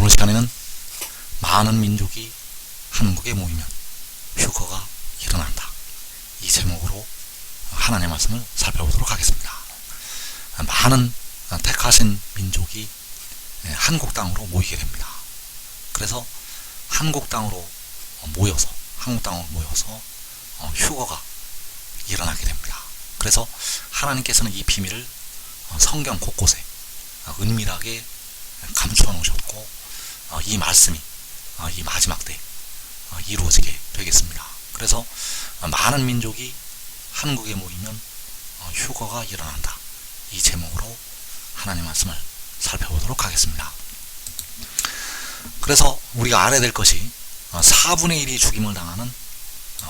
오늘 시간에는 많은 민족이 한국에 모이면 휴거가 일어난다, 이 제목으로 하나님의 말씀을 살펴보도록 하겠습니다. 많은 택하신 민족이 한국 땅으로 모이게 됩니다. 그래서 한국 땅으로 모여서 휴거가 일어나게 됩니다. 그래서 하나님께서는 이 비밀을 성경 곳곳에 은밀하게 감추어 놓으셨고, 이 말씀이 이 마지막 때 이루어지게 되겠습니다. 그래서 많은 민족이 한국에 모이면 휴거가 일어난다, 이 제목으로 하나님 말씀을 살펴보도록 하겠습니다. 그래서 우리가 알아야 될 것이 4분의 1이 죽임을 당하는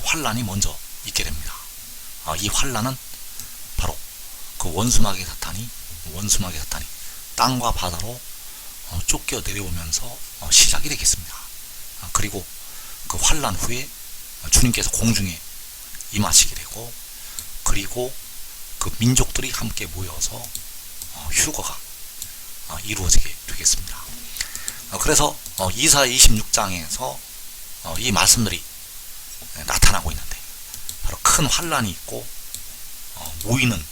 환란이 먼저 있게 됩니다. 이 환란은 바로 그 원수마귀 사탄이 땅과 바다로 쫓겨 내려오면서 시작이 되겠습니다. 그리고 그 환란 후에 주님께서 공중에 임하시게 되고, 그리고 그 민족들이 함께 모여서 휴거가 이루어지게 되겠습니다. 그래서 이사 26장에서 이 말씀들이 나타나고 있는데, 바로 큰 환란이 있고 모이는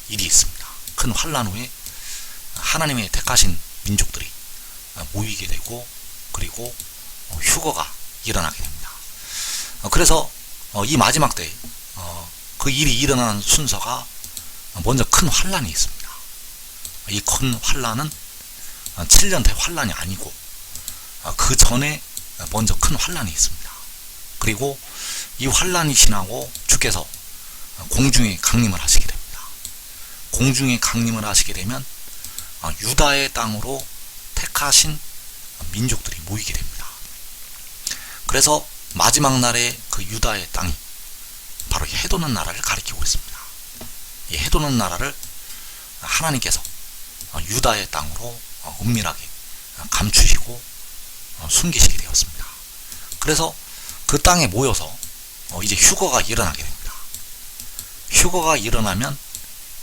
일이 있습니다. 큰 환란 후에 하나님의 택하신 민족들이 모이게 되고, 그리고 휴거가 일어나게 됩니다. 그래서 이 마지막 때 그 일이 일어나는 순서가 먼저 큰 환란이 있습니다. 이 큰 환란은 7년 대 환란이 아니고 그 전에 먼저 큰 환란이 있습니다. 그리고 이 환란이 지나고 주께서 공중에 강림을 하시게 됩니다. 공중에 강림을 하시게 되면 유다의 땅으로 택하신 민족들이 모이게 됩니다. 그래서 마지막 날에 그 유다의 땅이 바로 해도는 나라를 가리키고 있습니다. 이 해도는 나라를 하나님께서 유다의 땅으로 은밀하게 감추시고 숨기시게 되었습니다. 그래서 그 땅에 모여서 이제 휴거가 일어나게 됩니다. 휴거가 일어나면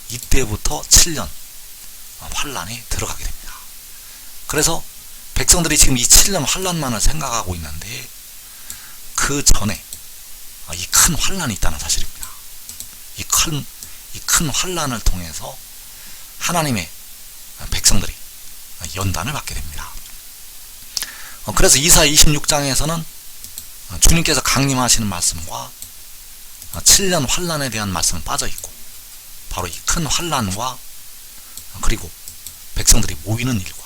이때부터 7년 환란에 들어가게 됩니다. 그래서 백성들이 지금 이 7년 환란만을 생각하고 있는데, 그 전에 이 큰 환란이 있다는 사실입니다. 이 큰 환란을 통해서 하나님의 백성들이 연단을 받게 됩니다. 그래서 이사 26장에서는 주님께서 강림하시는 말씀과 7년 환란에 대한 말씀은 빠져 있고, 바로 이 큰 환란과 그리고 백성들이 모이는 일과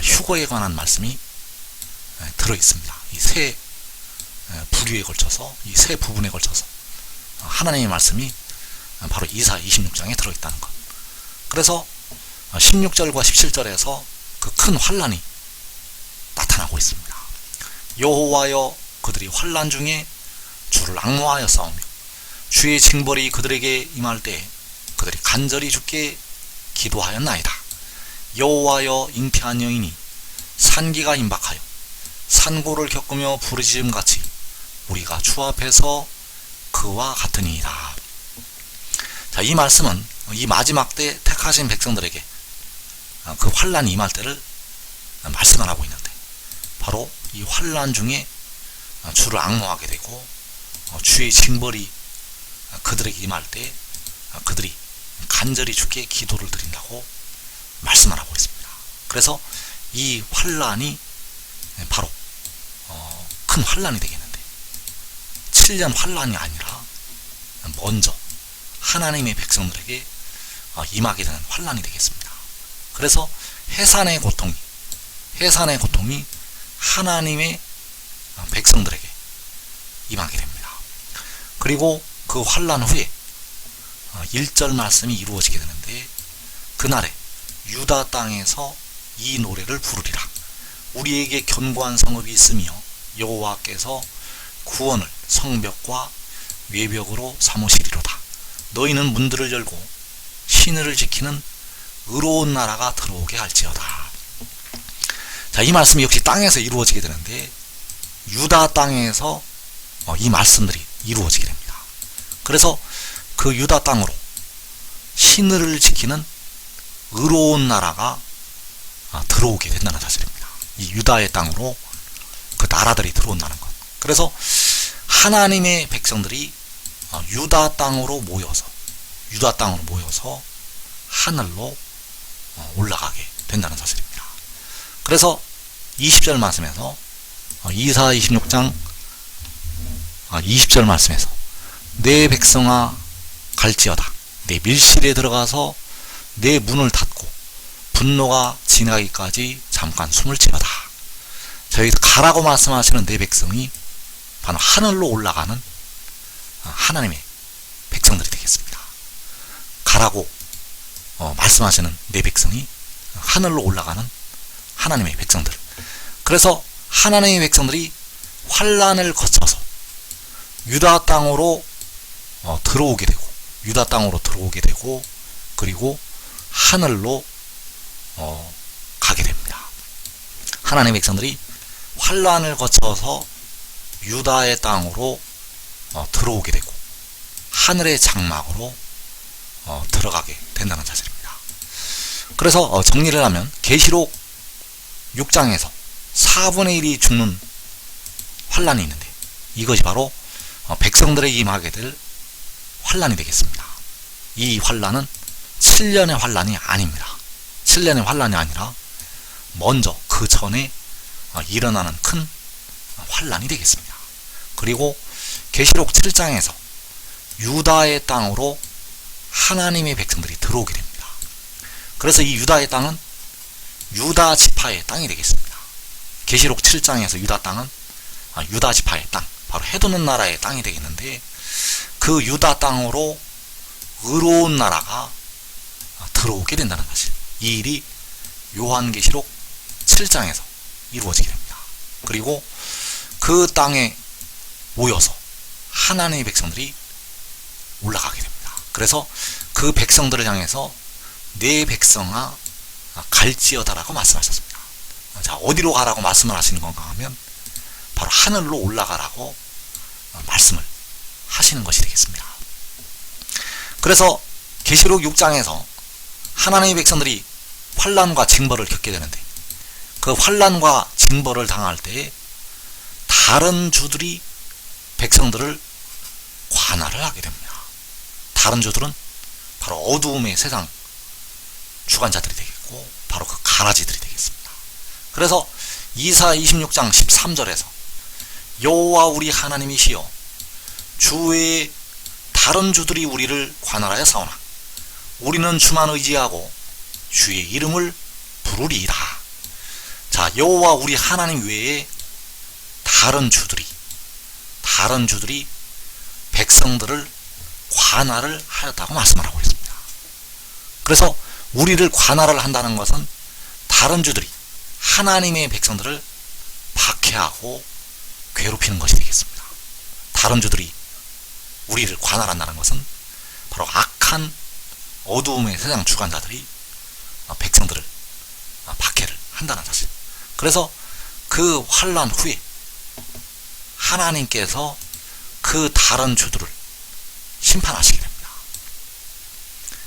휴거에 관한 말씀이 들어 있습니다. 이 세 부류에 걸쳐서, 이 세 부분에 걸쳐서 하나님의 말씀이 바로 이사 26장에 들어 있다는 것. 그래서 16절과 17절에서 그 큰 환란이 나타나고 있습니다. 여호와여, 그들이 환란 중에 주를 앙모하여 싸우며 주의 징벌이 그들에게 임할 때 그들이 간절히 주께 기도하였나이다. 여호와여, 잉태한 여인이 산기가 임박하여 산고를 겪으며 부르짖음같이 우리가 주 앞에서 그와 같으니이다. 자, 이 말씀은 이 마지막 때 택하신 백성들에게 그 환란이 임할 때를 말씀을 하고 있는데, 바로 이 환란 중에 주를 앙모하게 되고 주의 징벌이 그들에게 임할 때 그들이 간절히 주께 기도를 드린다고 말씀을 하고 있습니다. 그래서 이 환란이 바로 큰 환란이 되겠는데, 7년 환란이 아니라 먼저 하나님의 백성들에게 임하게 되는 환란이 되겠습니다. 그래서 해산의 고통이 하나님의 백성들에게 임하게 됩니다. 그리고 그 환란 후에 1절 말씀이 이루어지게 되는데, 그날에 유다 땅에서 이 노래를 부르리라. 우리에게 견고한 성읍이 있으며 여호와께서 구원을 성벽과 외벽으로 삼으시리로다. 너희는 문들을 열고 신을 지키는 의로운 나라가 들어오게 할지어다. 자, 이 말씀이 역시 땅에서 이루어지게 되는데, 유다 땅에서 이 말씀들이 이루어지게 됩니다. 그래서 그 유다 땅으로 신을 지키는 의로운 나라가 들어오게 된다는 사실입니다. 이 유다의 땅으로 그 나라들이 들어온다는 것. 그래서 하나님의 백성들이 유다 땅으로 모여서 하늘로 올라가게 된다는 사실입니다. 그래서 20절 말씀에서 이사 26장 20절 말씀에서 내 백성아 갈지어다 내 밀실에 들어가서 내 문을 닫고 분노가 지나기까지 잠깐 숨을 치어다. 저희가 가라고 말씀하시는 내 백성이 바로 하늘로 올라가는 하나님의 백성들이 되겠습니다. 가라고 말씀하시는 내 백성이 하늘로 올라가는 하나님의 백성들. 그래서 하나님의 백성들이 환란을 거쳐서 유다 땅으로 들어오게 되고 그리고 하늘로 가게 됩니다. 하나님의 백성들이 환란을 거쳐서 유다의 땅으로 들어오게 되고 하늘의 장막으로 들어가게 된다는 사실입니다. 그래서 정리를 하면 계시록 6장에서 4분의 1이 죽는 환란이 있는데 이것이 바로 백성들에게 임하게 될 환란이 되겠습니다. 이 환란은 7년의 환란이 아닙니다. 7년의 환란이 아니라 먼저 그 전에 일어나는 큰 환란이 되겠습니다. 그리고 계시록 7장에서 유다의 땅으로 하나님의 백성들이 들어오게 됩니다. 그래서 이 유다의 땅은 유다 지파의 땅이 되겠습니다. 계시록 7장에서 유다 땅은 유다 지파의 땅, 바로 해돋는 나라의 땅이 되겠는데 그 유다 땅으로 의로운 나라가 들어오게 된다는 사실. 이 일이 요한계시록 7장에서 이루어지게 됩니다. 그리고 그 땅에 모여서 하나님의 백성들이 올라가게 됩니다. 그래서 그 백성들을 향해서 내 백성아 갈지어다라고 말씀하셨습니다. 자, 어디로 가라고 말씀을 하시는 건가 하면 바로 하늘로 올라가라고 말씀을 하시는 것이 되겠습니다. 그래서 계시록 6장에서 하나님의 백성들이 환란과 징벌을 겪게 되는데 그 환란과 징벌을 당할 때에 다른 주들이 백성들을 관할을 하게 됩니다. 다른 주들은 바로 어두움의 세상 주관자들이 되겠고 바로 그 가라지들이 되겠습니다. 그래서 이사 26장 13절에서 여호와 우리 하나님이시여 주 외에 다른 주들이 우리를 관할하여 싸우나 우리는 주만 의지하고 주의 이름을 부르리이다. 자, 여호와 우리 하나님 외에 다른 주들이 백성들을 관할을 하였다고 말씀을 하고 있습니다. 그래서 우리를 관할을 한다는 것은 다른 주들이 하나님의 백성들을 박해하고 괴롭히는 것이 되겠습니다. 다른 주들이 우리를 관할한다는 것은 바로 악한 어두움의 세상 주관자들이 백성들을 박해를 한다는 사실. 그래서 그 환란 후에 하나님께서 그 다른 주들을 심판하시게 됩니다.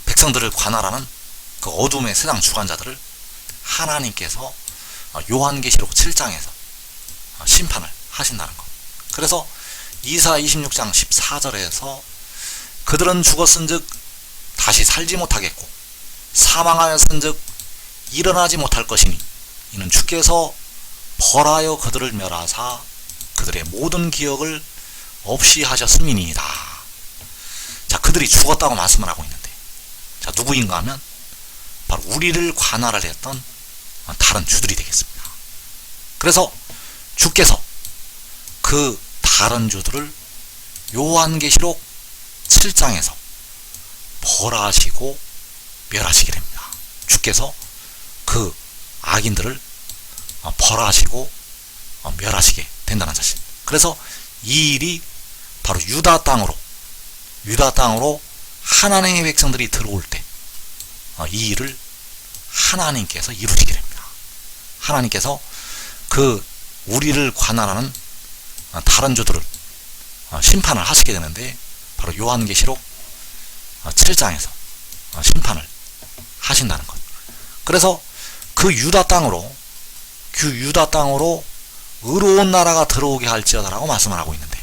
백성들을 관할하는 그 어둠의 세상 주관자들을 하나님께서 요한계시록 7장에서 심판을 하신다는 것. 그래서 이사 26장 14절에서 그들은 죽었은즉 다시 살지 못하겠고 사망하였은즉 일어나지 못할 것이니 이는 주께서 벌하여 그들을 멸하사 그들의 모든 기억을 없이 하셨음이니이다. 자, 그들이 죽었다고 말씀을 하고 있는데 자, 누구인가 하면 바로 우리를 관할을 했던 다른 주들이 되겠습니다. 그래서 주께서 그 다른 주들을 요한계시록 7장에서 벌하시고 멸하시게 됩니다. 주께서 그 악인들을 벌하시고 멸하시게 된다는 사실. 그래서 이 일이 바로 유다 땅으로 하나님의 백성들이 들어올 때 이 일을 하나님께서 이루시게 됩니다. 하나님께서 그 우리를 관할하는 다른 주들을 심판을 하시게 되는데 바로 요한계시록 7장에서 심판을 하신다는 것. 그래서 그 유다 땅으로 그 유다 땅으로 의로운 나라가 들어오게 할지어다라고 말씀을 하고 있는데,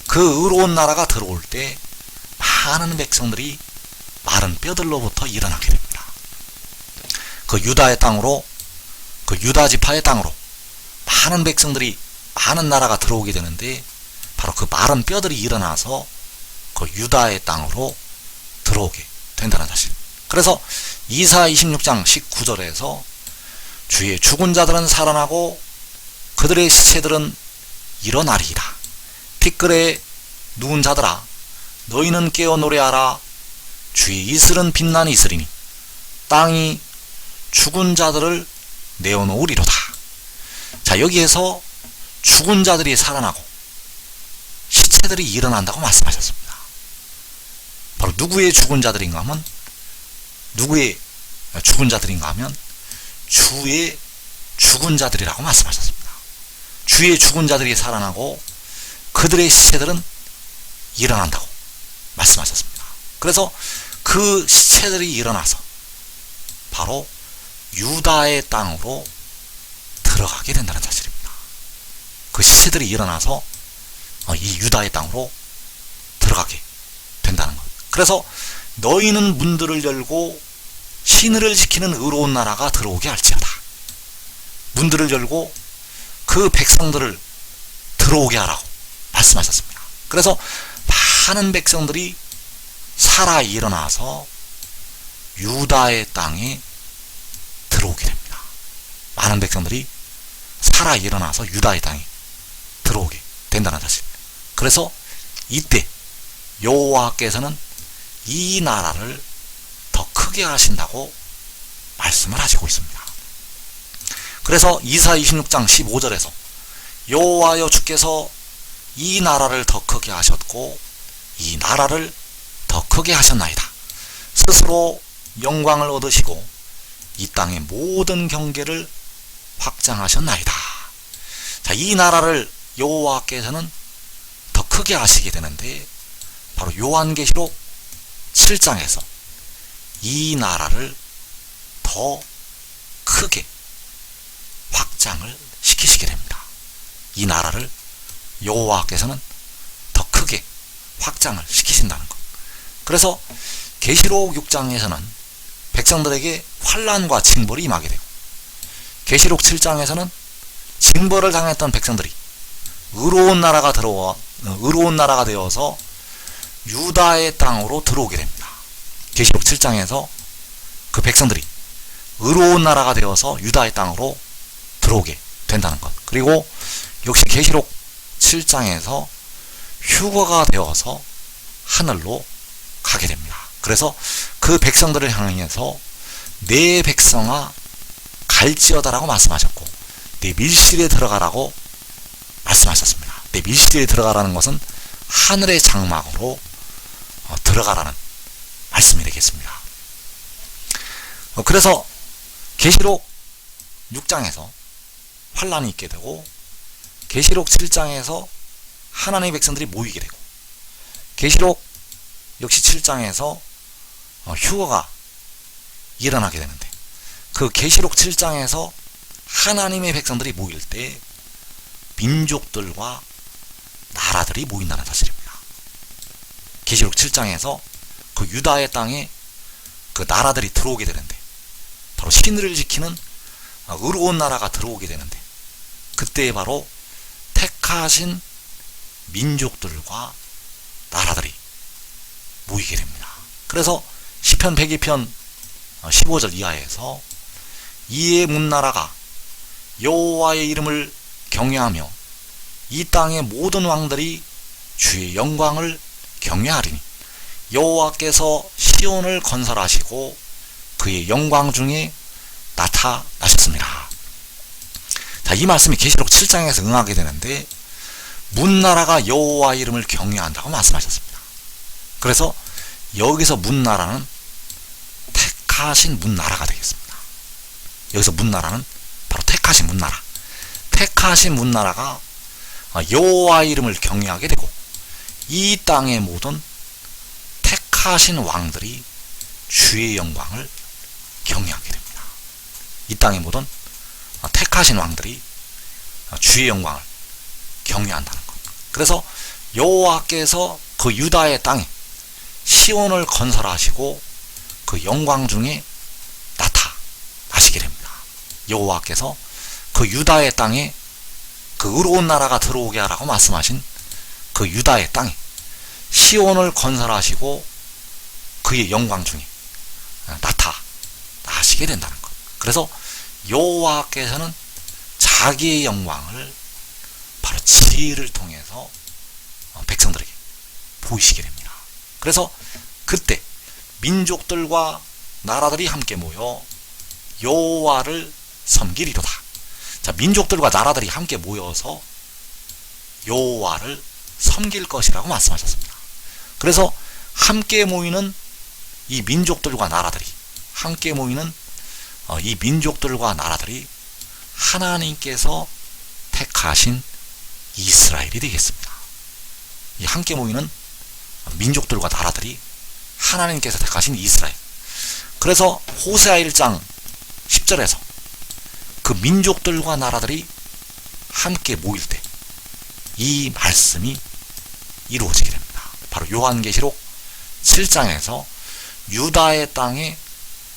그 의로운 나라가 들어올 때 많은 백성들이 마른 뼈들로부터 일어나게 됩니다. 그 유다의 땅으로, 그 유다 지파의 땅으로 많은 백성들이, 많은 나라가 들어오게 되는데, 바로 그 마른 뼈들이 일어나서 그 유다의 땅으로 들어오게 된다는 사실. 그래서 이사 26장 19절에서 주의 죽은 자들은 살아나고 그들의 시체들은 일어나리이다. 티끌에 누운 자들아 너희는 깨어 노래하라. 주의 이슬은 빛나니 있으리니 땅이 죽은 자들을 내어놓으리로다. 자, 여기에서 죽은 자들이 살아나고 시체들이 일어난다고 말씀하셨습니다. 바로 누구의 죽은 자들인가 하면, 누구의 죽은 자들인가 하면 주의 죽은 자들이라고 말씀하셨습니다. 주의 죽은 자들이 살아나고 그들의 시체들은 일어난다고 말씀하셨습니다. 그래서 그 시체들이 일어나서 바로 유다의 땅으로 들어가게 된다는 사실입니다. 그 시체들이 일어나서 이 유다의 땅으로 들어가게 된다는 것. 그래서 너희는 문들을 열고 신의를 지키는 의로운 나라가 들어오게 할지어다. 문들을 열고 그 백성들을 들어오게 하라고 말씀하셨습니다. 그래서 많은 백성들이 살아 일어나서 유다의 땅에 들어오게 됩니다. 많은 백성들이 살아 일어나서 유다의 땅에 들어오게 된다는 사실. 그래서 이때 여호와께서는 이 나라를 더 크게 하신다고 말씀을 하시고 있습니다. 그래서 이사 26장 15절에서 여호와여 주께서 이 나라를 더 크게 하셨고 이 나라를 더 크게 하셨나이다. 스스로 영광을 얻으시고 이 땅의 모든 경계를 확장하셨나이다. 자, 이 나라를 여호와께서는 더 크게 하시게 되는데, 바로 요한계시록 7장에서 이 나라를 더 크게 확장을 시키시게 됩니다. 이 나라를 여호와께서는 더 크게 확장을 시키신다는 것. 그래서 계시록 6장에서는 백성들에게 환난과 징벌이 임하게 되고, 계시록 7장에서는 징벌을 당했던 백성들이 의로운 나라가 되어서 유다의 땅으로 들어오게 됩니다. 계시록 7장에서 그 백성들이 의로운 나라가 되어서 유다의 땅으로 들어오게 된다는 것. 그리고 역시 계시록 7장에서 휴거가 되어서 하늘로 가게 됩니다. 그래서 그 백성들을 향해서 내 백성아 갈지어다라고 말씀하셨고, 내 밀실에 들어가라고 말씀하셨습니다. 내 밀실에 들어가라는 것은 하늘의 장막으로 들어가라는 말씀이 되겠습니다. 그래서 계시록 6장에서 환란이 있게 되고, 계시록 7장에서 하나님의 백성들이 모이게 되고, 계시록 역시 7장에서 휴거가 일어나게 되는데, 그 계시록 7장에서 하나님의 백성들이 모일 때 민족들과 나라들이 모인다는 사실입니다. 계시록 7장에서 그 유다의 땅에 그 나라들이 들어오게 되는데, 바로 신의를 지키는 의로운 나라가 들어오게 되는데, 그때 바로 택하신 민족들과 나라들이 모이게 됩니다. 그래서 시편 102편 15절 이하에서 이에 문나라가 여호와의 이름을 경외하며 이 땅의 모든 왕들이 주의 영광을 경외하리니 여호와께서 시온을 건설하시고 그의 영광 중에 나타나셨습니다. 자, 이 말씀이 계시록 7장에서 응하게 되는데, 문나라가 여호와 이름을 경외한다고 말씀하셨습니다. 그래서 여기서 문나라는 택하신 문나라가 되겠습니다. 여기서 문나라는 바로 택하신 문나라. 택하신 문나라가 여호와 이름을 경외하게 되고, 이 땅의 모든 택하신 왕들이 주의 영광을 경외하게 됩니다. 이 땅의 모든 택하신 왕들이 주의 영광을 경외한다는 것. 그래서 여호와께서 그 유다의 땅에 시온을 건설하시고 그 영광 중에 나타나시게 됩니다. 여호와께서 그 유다의 땅에 그 의로운 나라가 들어오게 하라고 말씀하신 그 유다의 땅에 시온을 건설하시고 그의 영광 중에 나타나시게 된다는 것. 그래서 여호와께서는 자기의 영광을 바로 지혜를 통해서 백성들에게 보이시게 됩니다. 그래서 그때 민족들과 나라들이 함께 모여 여호와를 섬기리로다. 자, 민족들과 나라들이 함께 모여서 여호와를 섬길 것이라고 말씀하셨습니다. 그래서 함께 모이는 이 민족들과 나라들이 하나님께서 택하신 이스라엘이 되겠습니다. 이 함께 모이는 민족들과 나라들이 하나님께서 택하신 이스라엘. 그래서 호세아 1장 10절에서 그 민족들과 나라들이 함께 모일 때 이 말씀이 이루어지게 됩니다. 바로 요한계시록 7장에서 유다의 땅에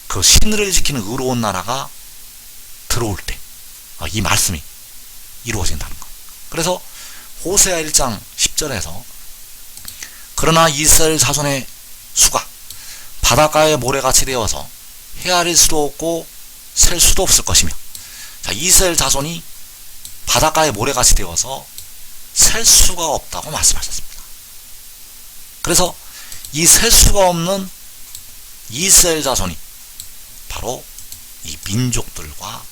그 신을 지키는 의로운 나라가 들어올 때 이 말씀이 이루어진다는 것. 그래서 호세아 1장 10절에서 그러나 이스라엘 자손의 수가 바닷가의 모래같이 되어서 헤아릴 수도 없고 셀 수도 없을 것이며, 자, 이스라엘 자손이 바닷가의 모래같이 되어서 셀 수가 없다고 말씀하셨습니다. 그래서 이 셀 수가 없는 이스라엘 자손이 바로 이 민족들과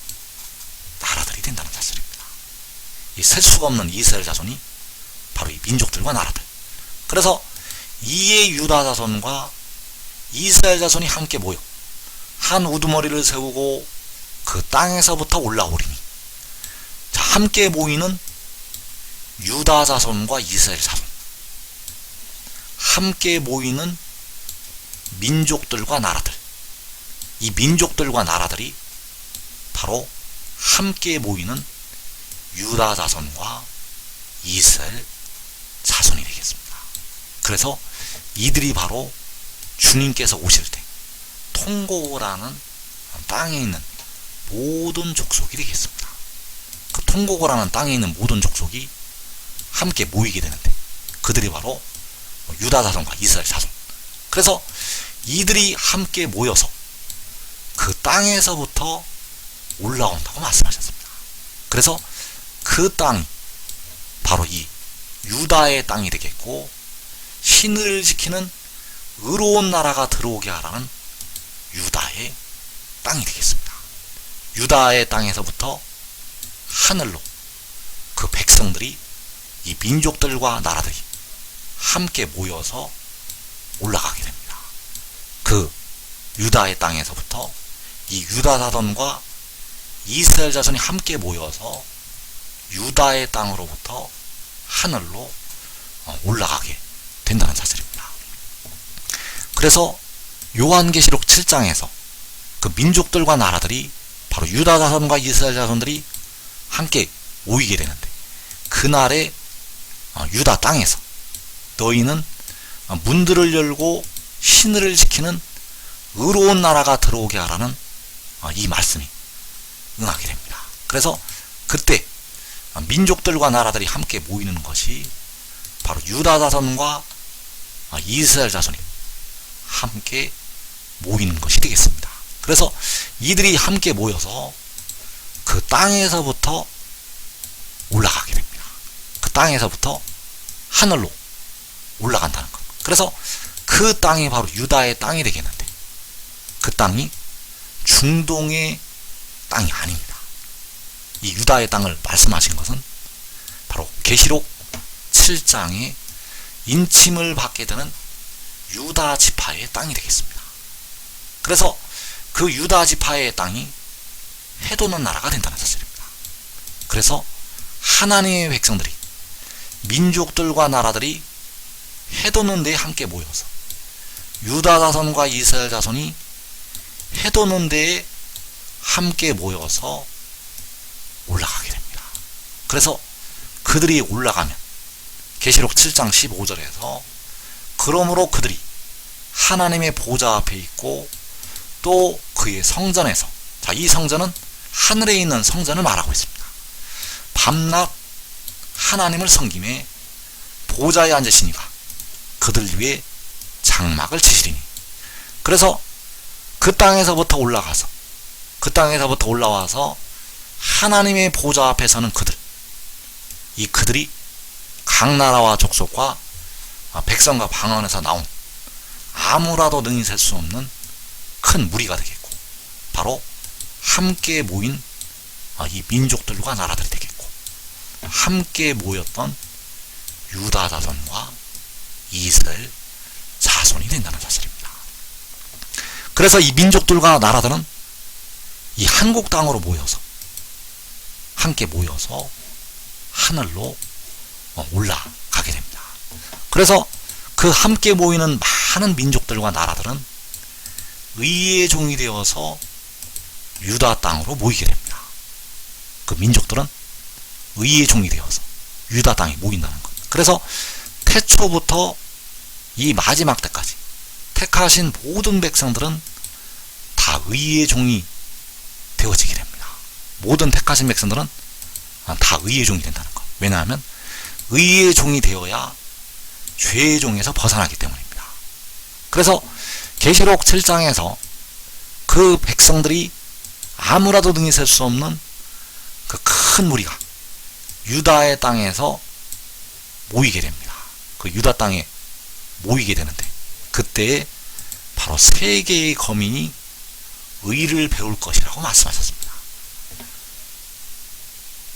나라들이 된다는 사실입니다. 이 셀 수가 없는 이스라엘 자손이 바로 이 민족들과 나라들. 그래서 이에 유다 자손과 이스라엘 자손이 함께 모여 한 우두머리를 세우고 그 땅에서부터 올라오리니, 자, 함께 모이는 유다 자손과 이스라엘 자손, 함께 모이는 민족들과 나라들, 이 민족들과 나라들이 바로 함께 모이는 유다 자손과 이스라엘 자손이 되겠습니다. 그래서 이들이 바로 주님께서 오실 때 통고라는 땅에 있는 모든 족속이 되겠습니다. 그 통고라는 땅에 있는 모든 족속이 함께 모이게 되는데 그들이 바로 유다 자손과 이스라엘 자손. 그래서 이들이 함께 모여서 그 땅에서부터 올라온다고 말씀하셨습니다. 그래서 그 땅이 바로 이 유다의 땅이 되겠고, 신을 지키는 의로운 나라가 들어오게 하라는 유다의 땅이 되겠습니다. 유다의 땅에서부터 하늘로 그 백성들이, 이 민족들과 나라들이 함께 모여서 올라가게 됩니다. 그 유다의 땅에서부터 이 유다 자손과 이스라엘 자손이 함께 모여서 유다의 땅으로부터 하늘로 올라가게 된다는 사실입니다. 그래서 요한계시록 7장에서 그 민족들과 나라들이 바로 유다 자손과 이스라엘 자손들이 함께 모이게 되는데, 그날에 유다 땅에서 너희는 문들을 열고 신을 지키는 의로운 나라가 들어오게 하라는 이 말씀이 응하게 됩니다. 그래서 그때 민족들과 나라들이 함께 모이는 것이 바로 유다 자손과 이스라엘 자손이 함께 모이는 것이 되겠습니다. 그래서 이들이 함께 모여서 그 땅에서부터 올라가게 됩니다. 그 땅에서부터 하늘로 올라간다는 것. 그래서 그 땅이 바로 유다의 땅이 되겠는데, 그 땅이 중동의 땅이 아닙니다. 이 유다의 땅을 말씀하신 것은 바로 계시록 7장에 인침을 받게 되는 유다 지파의 땅이 되겠습니다. 그래서 그 유다 지파의 땅이 해도는 나라가 된다는 사실입니다. 그래서 하나님의 백성들이, 민족들과 나라들이 해도는 데에 함께 모여서 유다 자손과 이스라엘 자손이 해도는 데에 함께 모여서 그래서 그들이 올라가면 계시록 7장 15절에서 그러므로 그들이 하나님의 보좌 앞에 있고 또 그의 성전에서, 자, 이 성전은 하늘에 있는 성전을 말하고 있습니다. 밤낮 하나님을 섬김에 보좌에 앉으시니가 그들 위에 장막을 치시리니. 그래서 그 땅에서부터 올라와서 하나님의 보좌 앞에 서는 그들, 이 그들이 각 나라와 족속과 백성과 방언에서 나온 아무라도 능히 셀 수 없는 큰 무리가 되겠고, 바로 함께 모인 이 민족들과 나라들이 되겠고, 함께 모였던 유다 자손과 이스라엘 자손이 된다는 사실입니다. 그래서 이 민족들과 나라들은 이 한국 땅으로 함께 모여서 하늘로 올라가게 됩니다. 그래서 그 함께 모이는 많은 민족들과 나라들은 의의 종이 되어서 유다 땅으로 모이게 됩니다. 그 민족들은 의의 종이 되어서 유다 땅에 모인다는 것. 그래서 태초부터 이 마지막 때까지 택하신 모든 백성들은 다 의의 종이 되어지게 됩니다. 모든 택하신 백성들은 다 의의 종이 된다는 것. 왜냐하면 의의 종이 되어야 죄의 종에서 벗어나기 때문입니다. 그래서 계시록 7장에서 그 백성들이 아무라도 능히 셀 수 없는 그 큰 무리가 유다의 땅에서 모이게 됩니다. 그 유다 땅에 모이게 되는데, 그때에 바로 세계의 거민이 의를 배울 것이라고 말씀하셨습니다.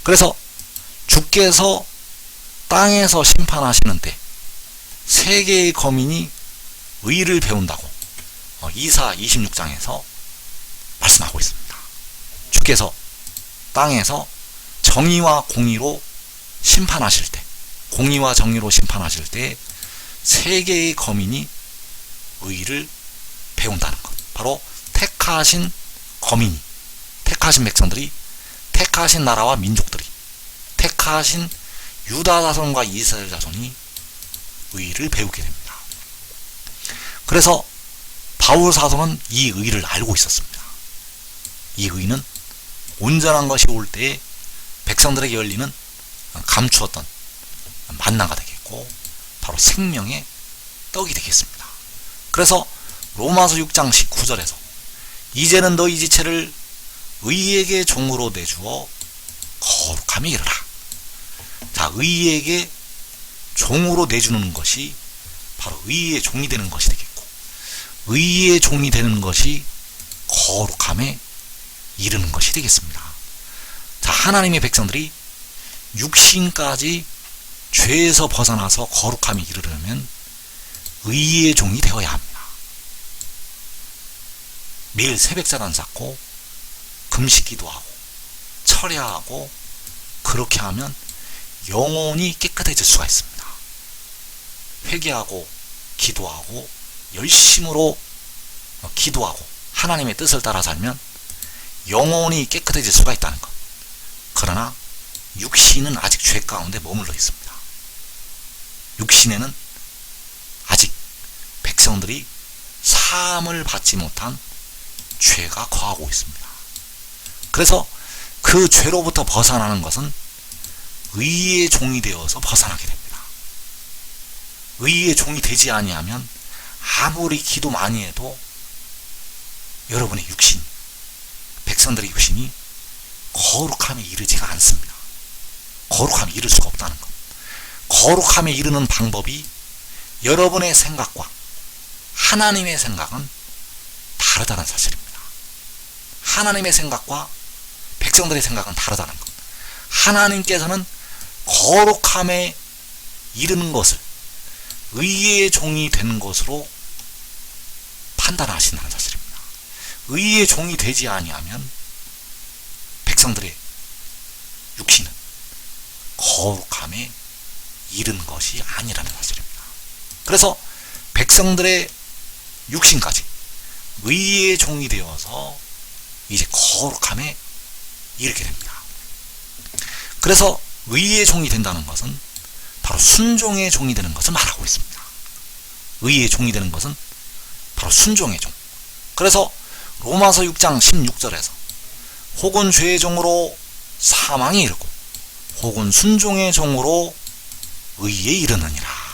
그래서 주께서 땅에서 심판하시는데 세계의 거민이 의를 배운다고 이사 26장에서 말씀하고 있습니다. 주께서 땅에서 정의와 공의로 심판하실 때, 공의와 정의로 심판하실 때 세계의 거민이 의를 배운다는 것. 바로 택하신 거민이, 택하신 백성들이, 택하신 나라와 민족들이, 택하신 유다 자손과 이스라엘 자손이 의를 배우게 됩니다. 그래서 바울 사도는 이 의를 알고 있었습니다. 이 의는 온전한 것이 올 때에 백성들에게 열리는 감추었던 만나가 되겠고, 바로 생명의 떡이 되겠습니다. 그래서 로마서 6장 19절에서 이제는 너희 지체를 의에게 종으로 내주어 거룩함에 이르라. 자, 의에게 종으로 내주는 것이 바로 의의 종이 되는 것이 되겠고, 의의 종이 되는 것이 거룩함에 이르는 것이 되겠습니다. 자, 하나님의 백성들이 육신까지 죄에서 벗어나서 거룩함에 이르려면 의의 종이 되어야 합니다. 매일 새벽자단 잡고 금식 기도하고 철야하고 그렇게 하면 영혼이 깨끗해질 수가 있습니다. 회개하고 기도하고 열심으로 기도하고 하나님의 뜻을 따라 살면 영혼이 깨끗해질 수가 있다는 것. 그러나 육신은 아직 죄 가운데 머물러 있습니다. 육신에는 아직 백성들이 사함을 받지 못한 죄가 거하고 있습니다. 그래서 그 죄로부터 벗어나는 것은 의의 종이 되어서 벗어나게 됩니다. 의의 종이 되지 아니하면 아무리 기도 많이 해도 여러분의 육신, 백성들의 육신이 거룩함에 이르지가 않습니다. 거룩함에 이를 수가 없다는 것. 거룩함에 이르는 방법이 여러분의 생각과 하나님의 생각은 다르다는 사실입니다. 하나님의 생각과 백성들의 생각은 다르다는 것. 하나님께서는 거룩함에 이르는 것을 의의 종이 되는 것으로 판단하신다는 사실입니다. 의의 종이 되지 아니하면 백성들의 육신은 거룩함에 이른 것이 아니라는 사실입니다. 그래서 백성들의 육신까지 의의 종이 되어서 이제 거룩함에 이르게 됩니다. 그래서 의의 종이 된다는 것은 바로 순종의 종이 되는 것을 말하고 있습니다. 의의 종이 되는 것은 바로 순종의 종. 그래서 로마서 6장 16절에서 혹은 죄의 종으로 사망에 이르고 혹은 순종의 종으로 의에 이르느니라.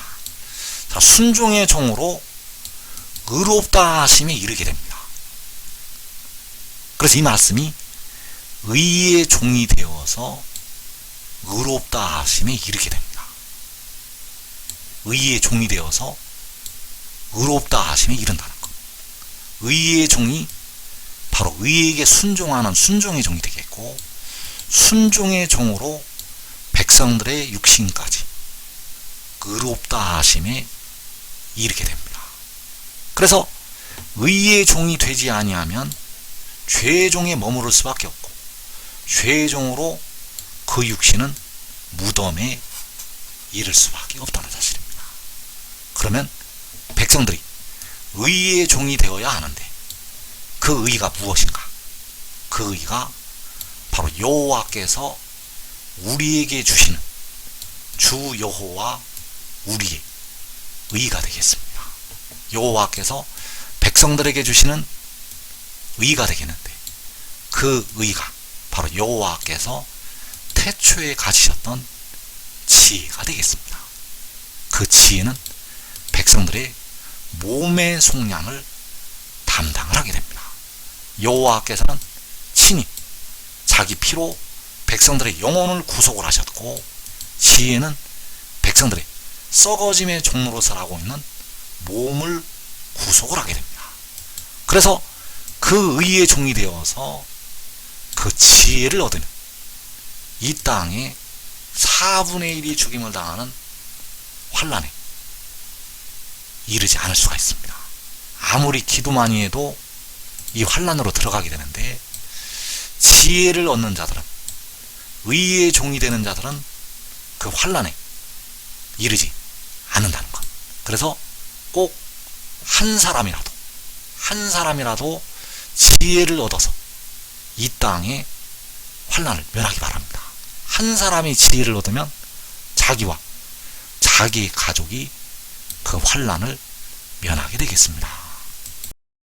자, 순종의 종으로 의롭다 하심에 이르게 됩니다. 그래서 이 말씀이 의의 종이 되어서 의롭다 하심에 이르게 됩니다. 의의 종이 되어서 의롭다 하심에 이른다는 것. 의의 종이 바로 의에게 순종하는 순종의 종이 되겠고, 순종의 종으로 백성들의 육신까지 의롭다 하심에 이르게 됩니다. 그래서 의의 종이 되지 아니하면 죄의 종에 머무를 수밖에 없고, 죄의 종으로 그 육신은 무덤에 이를 수밖에 없다는 사실입니다. 그러면 백성들이 의의 종이 되어야 하는데 그 의가 무엇인가? 그 의가 바로 여호와께서 우리에게 주시는 주 여호와 우리의 의가 되겠습니다. 여호와께서 백성들에게 주시는 의가 되겠는데, 그 의가 바로 여호와께서 태초에 가지셨던 지혜가 되겠습니다. 그 지혜는 백성들의 몸의 속량을 담당을 하게 됩니다. 여호와께서는 친히 자기 피로 백성들의 영혼을 구속을 하셨고, 지혜는 백성들의 썩어짐의 종로로 살아가고 있는 몸을 구속을 하게 됩니다. 그래서 그 의의 종이 되어서 그 지혜를 얻으면 이 땅에 4분의 1이 죽임을 당하는 환난에 이르지 않을 수가 있습니다. 아무리 기도 많이 해도 이 환난으로 들어가게 되는데, 지혜를 얻는 자들은, 의의 종이 되는 자들은 그 환난에 이르지 않는다는 것. 그래서 꼭 한 사람이라도 지혜를 얻어서 이 땅에 환난을 면하기 바랍니다. 한 사람이 지혜를 얻으면 자기와 자기의 가족이 그 환난을 면하게 되겠습니다.